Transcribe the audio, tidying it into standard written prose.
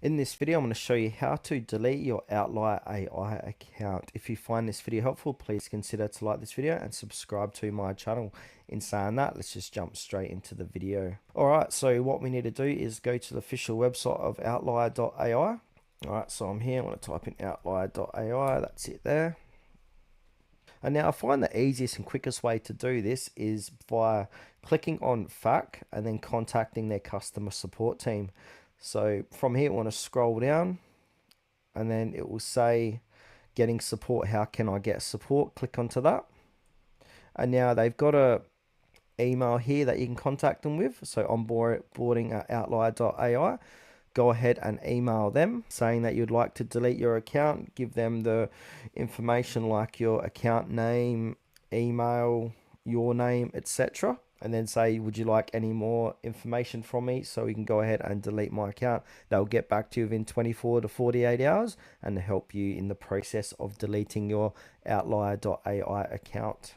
In this video, I'm going to show you how to delete your Outlier AI account. If you find this video helpful, please consider to like this video and subscribe to my channel. In saying that, let's just jump straight into the video. Alright, so what we need to do is go to the official website of Outlier.ai. Alright, so I'm here, I'm going to type in Outlier.ai, that's it there. And now I find the easiest and quickest way to do this is by clicking on FAQ and then contacting their customer support team. So from here, I want to scroll down and then it will say getting support. How can I get support? Click onto that. And now they've got a email here that you can contact them with. So onboarding at outlier.ai. Go ahead and email them saying that you'd like to delete your account. Give them the information like your account name, email, your name, etc. And then say, would you like any more information from me so we can go ahead and delete my account? They'll get back to you within 24 to 48 hours and help you in the process of deleting your Outlier.ai account.